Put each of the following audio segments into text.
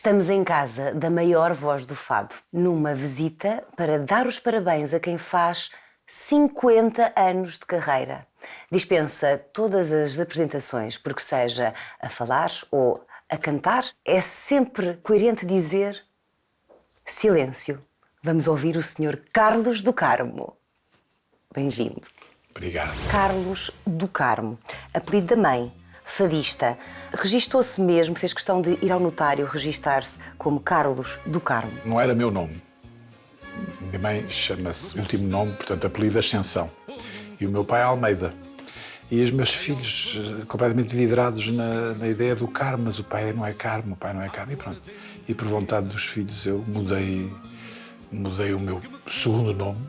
Estamos em casa da maior voz do fado, numa visita para dar os parabéns a quem faz 50 anos de carreira. Dispensa todas as apresentações, porque seja a falar ou a cantar, é sempre coerente dizer silêncio. Vamos ouvir o Sr. Carlos do Carmo. Bem-vindo. Obrigado. Carlos do Carmo, apelido da mãe, fadista. Registou-se mesmo, fez questão de ir ao notário registar-se como Carlos do Carmo. Não era meu nome. Minha mãe chama-se último nome, portanto, apelido Ascensão. E o meu pai Almeida. E os meus filhos completamente vidrados na ideia do Carmo, mas o pai não é Carmo, e pronto. E por vontade dos filhos eu mudei o meu segundo nome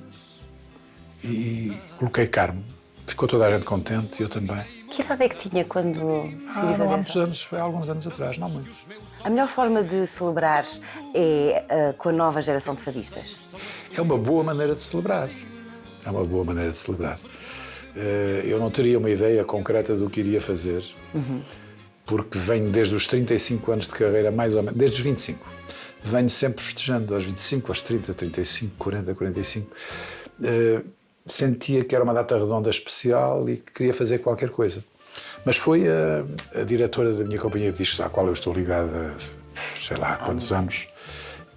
e coloquei Carmo. Ficou toda a gente contente e eu também. Que idade é que tinha quando decidiu fazer? Há muitos anos, foi há alguns anos atrás, não muitos. A melhor forma de celebrar é com a nova geração de fadistas? É uma boa maneira de celebrar. Eu não teria uma ideia concreta do que iria fazer, porque venho desde os 35 anos de carreira, mais ou menos, desde os 25. Venho sempre festejando, aos 25, aos 30, 35, 40, 45. Sentia que era uma data redonda especial e que queria fazer qualquer coisa. Mas foi a diretora da minha companhia de discos, à qual eu estou ligado há, sei lá, quantos anos,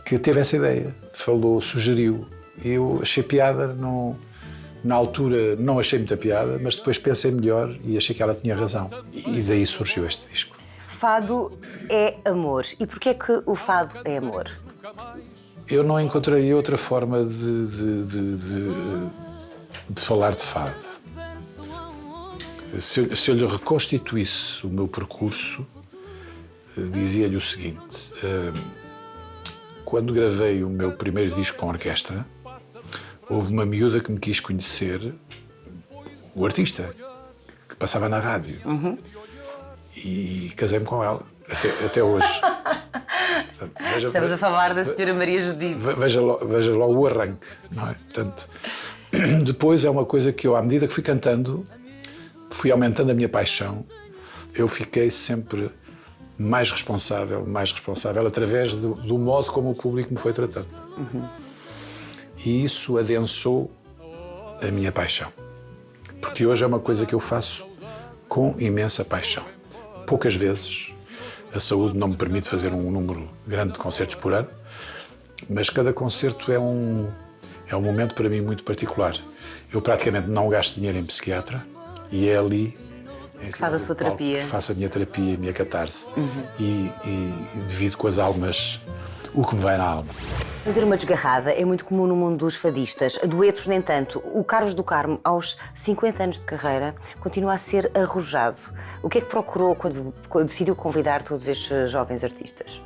que teve essa ideia, falou, sugeriu. E eu achei piada, na altura não achei muita piada, mas depois pensei melhor e achei que ela tinha razão. E daí surgiu este disco. Fado é amor. E porquê é que o fado é amor? Eu não encontrei outra forma de falar de fado. Se eu lhe reconstituísse o meu percurso, dizia-lhe o seguinte: quando gravei o meu primeiro disco com orquestra, houve uma miúda que me quis conhecer, o artista, que passava na rádio. E casei-me com ela, até hoje. Portanto, Estamos a falar da Sra. Maria Judite. Veja lá o arranque, não é? Portanto, depois é uma coisa que eu, à medida que fui cantando, fui aumentando a minha paixão. Eu fiquei sempre mais responsável, através do modo como o público me foi tratando. E isso adensou a minha paixão. Porque hoje é uma coisa que eu faço com imensa paixão. Poucas vezes a saúde não me permite fazer um número grande de concertos por ano, mas cada concerto é um momento para mim muito particular. Eu praticamente não gasto dinheiro em psiquiatra e é ali que faz a sua terapia. Que faço a minha terapia, a minha catarse e divido com as almas o que me vai na alma. Fazer uma desgarrada é muito comum no mundo dos fadistas. Duetos, nem tanto. O Carlos do Carmo, aos 50 anos de carreira, continua a ser arrojado. O que é que procurou quando decidiu convidar todos estes jovens artistas?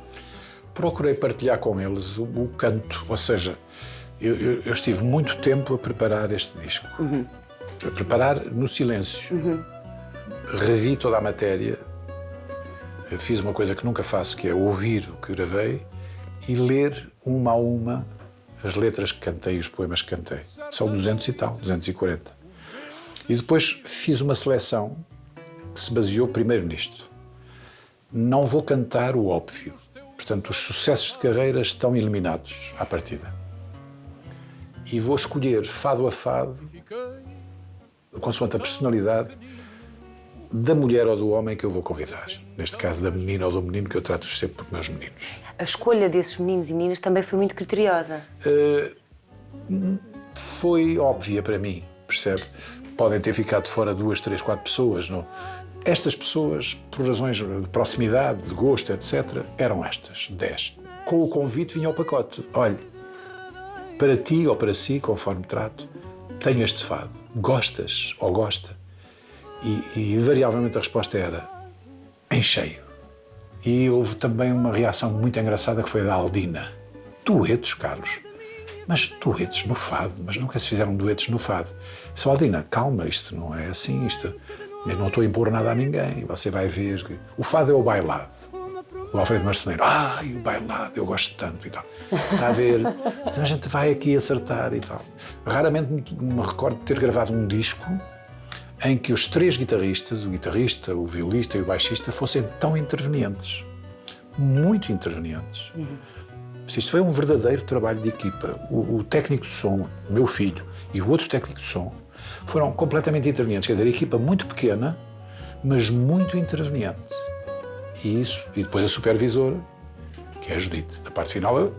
Procurei partilhar com eles o canto, ou seja, eu estive muito tempo a preparar este disco. A preparar no silêncio. Revi toda a matéria, fiz uma coisa que nunca faço, que é ouvir o que gravei e ler uma a uma as letras que cantei e os poemas que cantei. São 200 e tal, 240. E depois fiz uma seleção que se baseou primeiro nisto. Não vou cantar o óbvio. Portanto, os sucessos de carreira estão eliminados à partida. E vou escolher fado a fado, consoante a personalidade da mulher ou do homem que eu vou convidar. Neste caso, da menina ou do menino, que eu trato-os sempre por meus meninos. A escolha desses meninos e meninas também foi muito criteriosa. Foi óbvia para mim, percebe? Podem ter ficado fora 2, 3, 4 pessoas, não? Estas pessoas, por razões de proximidade, de gosto, etc., eram estas, 10. Com o convite vinha ao pacote. Olhe, para ti ou para si, conforme trato, tenho este fado. Gostas ou gosta? E invariavelmente a resposta era em cheio. E houve também uma reação muito engraçada que foi da Aldina. Duetos, Carlos? Mas duetos no fado? Mas nunca se fizeram duetos no fado. Só Aldina, calma, isto não é assim, eu não estou a impor nada a ninguém, você vai ver. O fado é o bailado. O Alfredo Marceneiro, o bailado, eu gosto tanto e tal. Está a ver? Então a gente vai aqui acertar e tal. Raramente me recordo de ter gravado um disco em que os 3 guitarristas, o guitarrista, o violista e o baixista, fossem tão intervenientes. muito intervenientes. Isto foi um verdadeiro trabalho de equipa. O técnico de som, meu filho, e o outro técnico de som foram completamente intervenientes. Quer dizer, a equipa muito pequena, mas muito interveniente. E depois a supervisora, que é a Judite. A parte final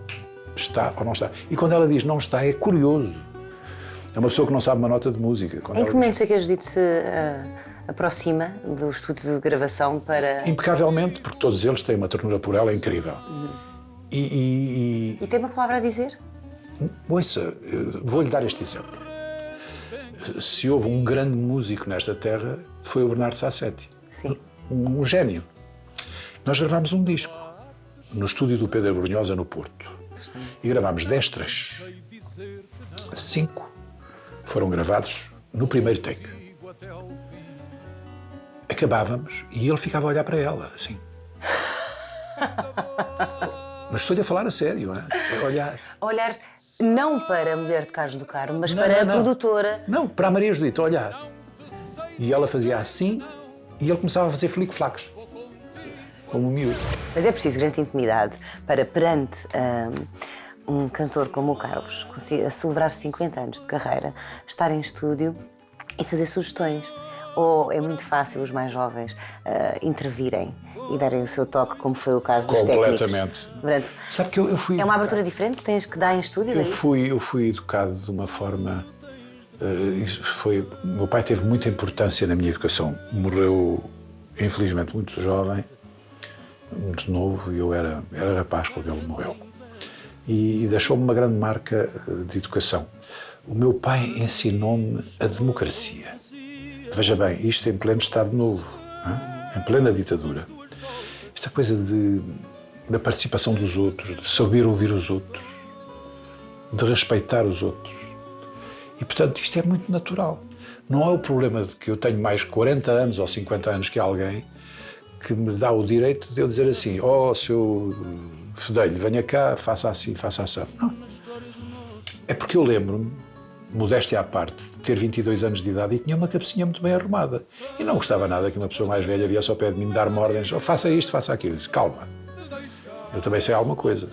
está ou não está. E quando ela diz não está, é curioso. É uma pessoa que não sabe uma nota de música. Em que momento é que a Judite se aproxima do estúdio de gravação para... Impecavelmente, porque todos eles têm uma ternura por ela incrível. E tem uma palavra a dizer? Ouça, vou-lhe dar este exemplo. Se houve um grande músico nesta terra, foi o Bernardo Sassetti. Sim. Um gênio. Nós gravámos um disco no estúdio do Pedro Brunhosa, no Porto. E gravámos 10 trechos. 5 foram gravados no primeiro take. Acabávamos e ele ficava a olhar para ela, assim. Mas estou-lhe a falar a sério, é olhar. Olhar não para a mulher de Carlos do Carmo, mas para a produtora. Não, para a Maria Judite, olhar. E ela fazia assim e ele começava a fazer flic-flacs. Como um miúdo. Mas é preciso grande intimidade para, perante um cantor como o Carlos, a celebrar 50 anos de carreira, estar em estúdio e fazer sugestões. Ou é muito fácil os mais jovens intervirem e darem o seu toque, como foi o caso dos técnicos? Completamente. Sabe que eu fui... É uma abertura diferente que tens que dar em estúdio? Eu fui educado de uma forma... meu pai teve muita importância na minha educação. Morreu, infelizmente, muito jovem, muito novo, e eu era rapaz quando ele morreu. E deixou-me uma grande marca de educação. O meu pai ensinou-me a democracia. Veja bem, isto em pleno Estado Novo, em plena ditadura. Esta coisa da participação dos outros, de saber ouvir os outros, de respeitar os outros. E, portanto, isto é muito natural. Não é o problema de que eu tenho mais 40 anos ou 50 anos que alguém que me dá o direito de eu dizer assim: oh, seu fedelho, venha cá, faça assim, faça assim. Não. É porque eu lembro-me, modéstia à parte, de ter 22 anos de idade e tinha uma cabecinha muito bem arrumada. E não gostava nada que uma pessoa mais velha viesse ao pé de mim dar-me ordens: oh, faça isto, faça aquilo. Eu disse: calma, eu também sei alguma coisa.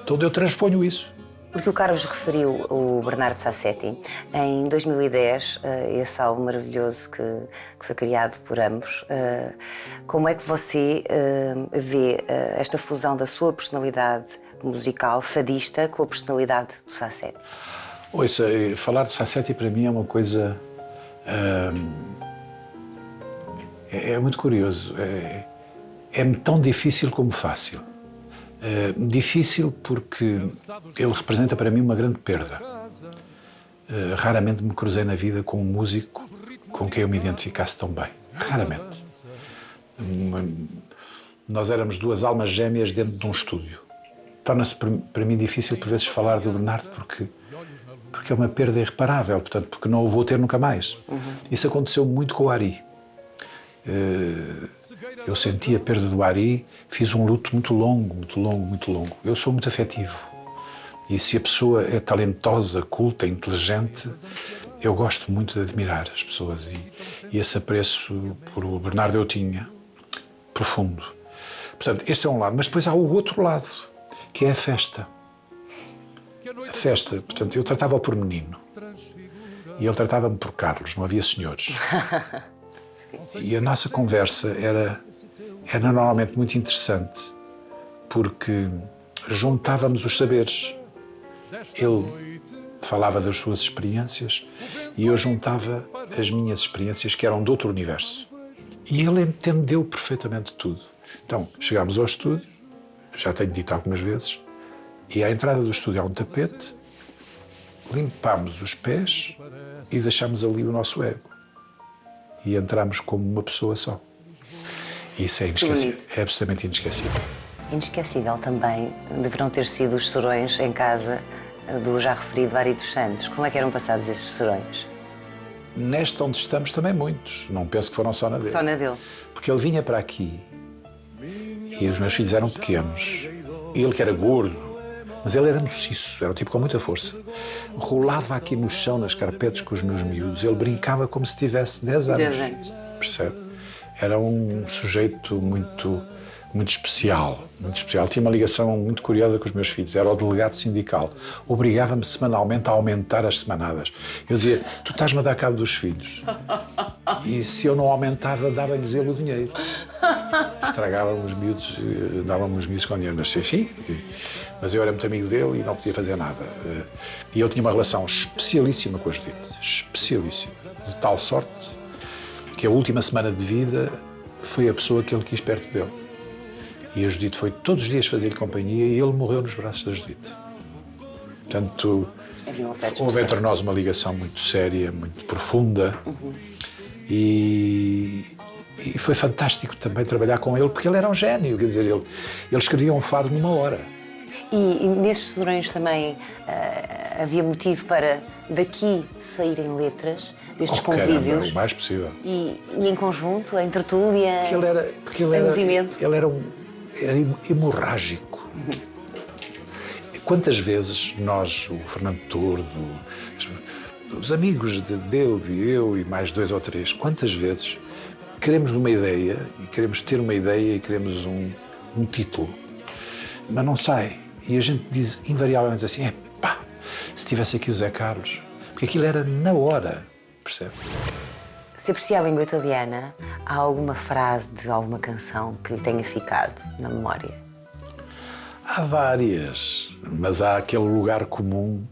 Então eu transponho isso. Porque o Carlos referiu o Bernardo Sassetti. Em 2010, esse álbum maravilhoso que foi criado por ambos, como é que você vê esta fusão da sua personalidade musical fadista com a personalidade do Sassetti? Ouça, falar de Sassetti para mim é uma coisa... é muito curioso. É tão difícil como fácil. Difícil porque ele representa para mim uma grande perda. Raramente me cruzei na vida com um músico com quem eu me identificasse tão bem. Raramente. Nós éramos duas almas gêmeas dentro de um estúdio. Torna-se para mim difícil por vezes falar do Bernardo porque é uma perda irreparável, portanto, porque não o vou ter nunca mais. Isso aconteceu muito com o Ari. Eu senti a perda do Ari, fiz um luto muito longo, muito longo, muito longo. Eu sou muito afetivo. E se a pessoa é talentosa, culta, inteligente, eu gosto muito de admirar as pessoas. E esse apreço por o Bernardo eu tinha, profundo. Portanto, este é um lado. Mas depois há o outro lado, que é a festa. A festa, portanto, eu tratava-o por menino. E ele tratava-me por Carlos, não havia senhores. E a nossa conversa era normalmente muito interessante, porque juntávamos os saberes. Ele falava das suas experiências e eu juntava as minhas experiências, que eram de outro universo. E ele entendeu perfeitamente tudo. Então, chegámos ao estúdio, já tenho dito algumas vezes, e à entrada do estúdio há um tapete, limpámos os pés e deixámos ali o nosso ego. E entramos como uma pessoa só. E isso é inesquecível, é absolutamente inesquecível. Inesquecível também deverão ter sido os sorões em casa do já referido Ari dos Santos. Como é que eram passados esses sorões? Nesta onde estamos também muitos. Não penso que foram só na dele. Só na dele. Porque ele vinha para aqui e os meus filhos eram pequenos. E ele que era gordo, mas ele era maciço, era um tipo com muita força. Rolava aqui no chão, nas carpetes com os meus miúdos. Ele brincava como se tivesse 10 anos. 10 anos. Percebe? Era um sujeito muito, muito especial, muito especial. Tinha uma ligação muito curiosa com os meus filhos. Era o delegado sindical. Obrigava-me semanalmente a aumentar as semanadas. Eu dizia, tu estás-me a dar cabo dos filhos. E se eu não aumentava, dava-lhes ele o dinheiro. Estragavam os miúdos, davam-me os miúdos com dinheiro. Mas, enfim, mas eu era muito amigo dele e não podia fazer nada. E ele tinha uma relação especialíssima com a Judite. Especialíssima. De tal sorte que a última semana de vida foi a pessoa que ele quis perto dele. E a Judite foi todos os dias fazer-lhe companhia e ele morreu nos braços da Judite. Portanto, houve entre nós uma ligação muito séria, muito profunda. E foi fantástico também trabalhar com ele, porque ele era um gênio. Quer dizer, ele escrevia um fado numa hora. E nestes Tesourões também havia motivo para daqui saírem letras, destes convívios? Caramba, o mais possível. E em conjunto, em tertúlia, em movimento? Ele era hemorrágico. Quantas vezes nós, o Fernando Tordo, os amigos dele e eu e mais 2 ou 3, quantas vezes queremos uma ideia e queremos ter uma ideia e queremos um título, mas não sai. E a gente diz invariavelmente assim, pá, se tivesse aqui o Zé Carlos, porque aquilo era na hora, percebe? Se aprecia a língua italiana, há alguma frase de alguma canção que lhe tenha ficado na memória? Há várias, mas há aquele lugar comum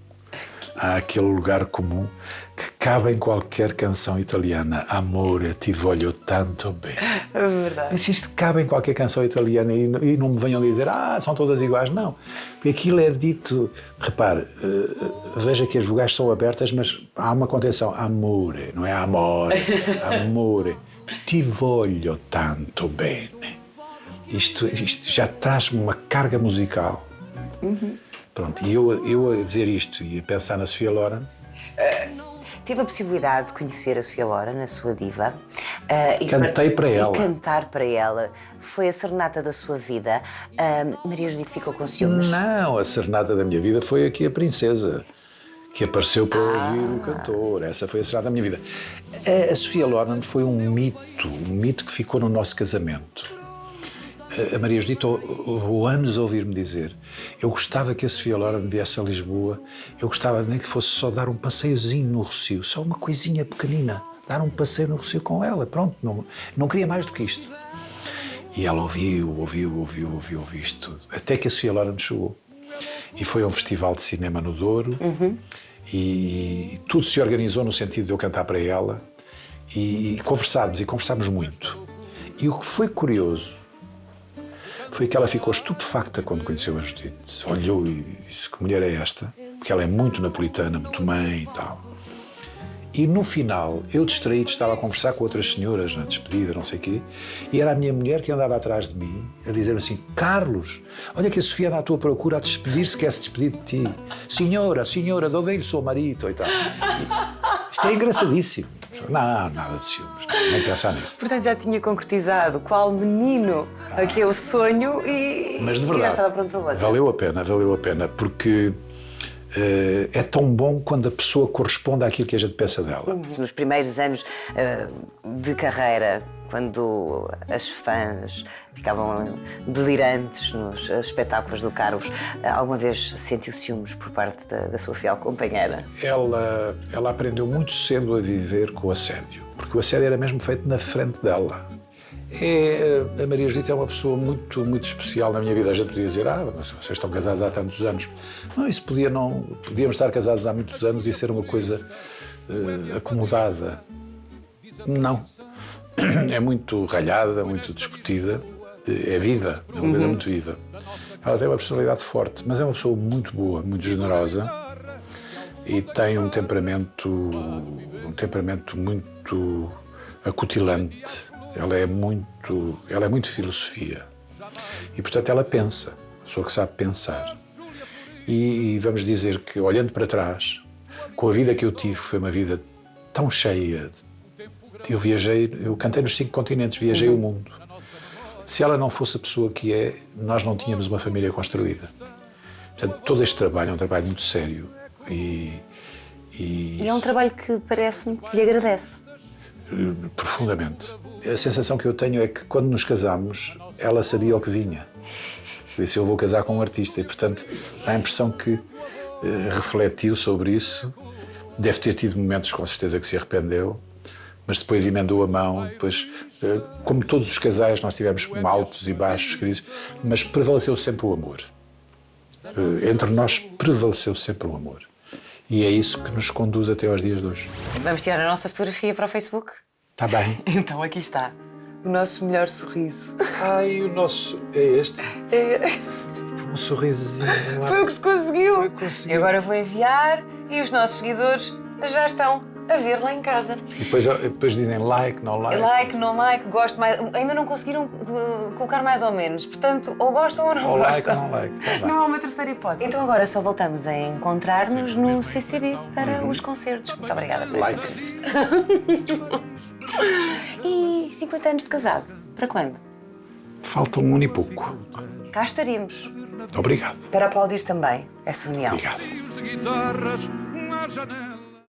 que cabe em qualquer canção italiana. Amore, ti voglio tanto bene. É verdade. Mas isto cabe em qualquer canção italiana e não me venham dizer, são todas iguais. Não, porque aquilo é dito, repare, veja que as vogais são abertas, mas há uma contenção. Amore, não é amore, amore, ti voglio tanto bene. Isto já traz-me uma carga musical. Pronto, e eu a dizer isto e a pensar na Sofia Loren. Teve a possibilidade de conhecer a Sofia Loren, a sua diva. Cantei para ela. E cantar para ela. Foi a serenata da sua vida. Maria Judite ficou com ciúmes? Não, a serenata da minha vida foi aqui a princesa, que apareceu para ouvir o cantor. Essa foi a serenata da minha vida. A Sofia Loren foi um mito que ficou no nosso casamento. A Maria Judite houve anos a ouvir-me dizer, eu gostava que a Sofia Loren viesse a Lisboa, eu gostava nem que fosse só dar um passeiozinho no Rossio, só uma coisinha pequenina, dar um passeio no Rossio com ela, pronto, não queria mais do que isto. E ela ouviu isto tudo, até que a Sofia Loren chegou. E foi a um festival de cinema no Douro, e tudo se organizou no sentido de eu cantar para ela, e conversámos muito. E o que foi curioso foi que ela ficou estupefacta quando conheceu a Judite. Olhou e disse, que mulher é esta? Porque ela é muito napolitana, muito mãe e tal. E no final, eu distraído estava a conversar com outras senhoras na despedida, não sei o quê, e era a minha mulher que andava atrás de mim, a dizer assim, Carlos, olha que a Sofia anda à tua procura a despedir-se, quer se despedir de ti. Senhora, dove il suo marito e tal. Isto é engraçadíssimo. Não, nada de ciúmes, nem pensar nisso. Portanto, já tinha concretizado qual menino aquele sonho mas de e verdade, já estava pronto para o outro. Valeu a pena, porque é tão bom quando a pessoa corresponde àquilo que a gente pensa dela. Nos primeiros anos de carreira, quando as fãs ficavam delirantes nos espetáculos do Carlos, alguma vez sentiu ciúmes por parte da sua fiel companheira? Ela aprendeu muito cedo a viver com o assédio, porque o assédio era mesmo feito na frente dela. A Maria Judite é uma pessoa muito, muito especial na minha vida. A gente podia dizer, mas vocês estão casados há tantos anos. Não, isso podíamos estar casados há muitos anos e ser uma coisa acomodada. Não. É muito ralhada, muito discutida. É viva, é uma coisa muito viva. Ela tem uma personalidade forte, mas é uma pessoa muito boa, muito generosa e tem um temperamento muito acutilante. Ela é muito filosofia e, portanto, ela pensa, a pessoa que sabe pensar. E vamos dizer que, olhando para trás, com a vida que eu tive, que foi uma vida tão cheia, eu cantei nos 5 continentes, viajei o mundo. Se ela não fosse a pessoa que é, nós não tínhamos uma família construída. Portanto, todo este trabalho é um trabalho muito sério E é um trabalho que parece-me que lhe agradece. profundamente. A sensação que eu tenho é que quando nos casámos, ela sabia o que vinha. Disse, eu vou casar com um artista e, portanto, dá a impressão que refletiu sobre isso. Deve ter tido momentos, com certeza, que se arrependeu, mas depois emendou a mão. Depois, como todos os casais, nós tivemos altos e baixos, crises, mas prevaleceu sempre o amor. Entre nós prevaleceu sempre o amor. E é isso que nos conduz até aos dias de hoje. Vamos tirar a nossa fotografia para o Facebook? Está bem. Então aqui está. O nosso melhor sorriso. Ai, o nosso... É este? É. Um sorrisozinho lá. Foi o que se conseguiu. Foi o que conseguiu. E agora vou enviar e os nossos seguidores já estão a ver lá em casa. E depois dizem like, não like. Like, não like, gosto mais. Ainda não conseguiram colocar mais ou menos. Portanto, ou gostam ou não Ou like gostam. ou não like. Tá bem. Não há uma terceira hipótese. Então agora só voltamos a encontrar-nos no CCB para os concertos. Muito obrigada por esta entrevista. E 50 anos de casado, para quando? Falta um ano e pouco. Cá estaríamos. Obrigado. Para aplaudir também essa união. Obrigado. de guitarras, uma janela.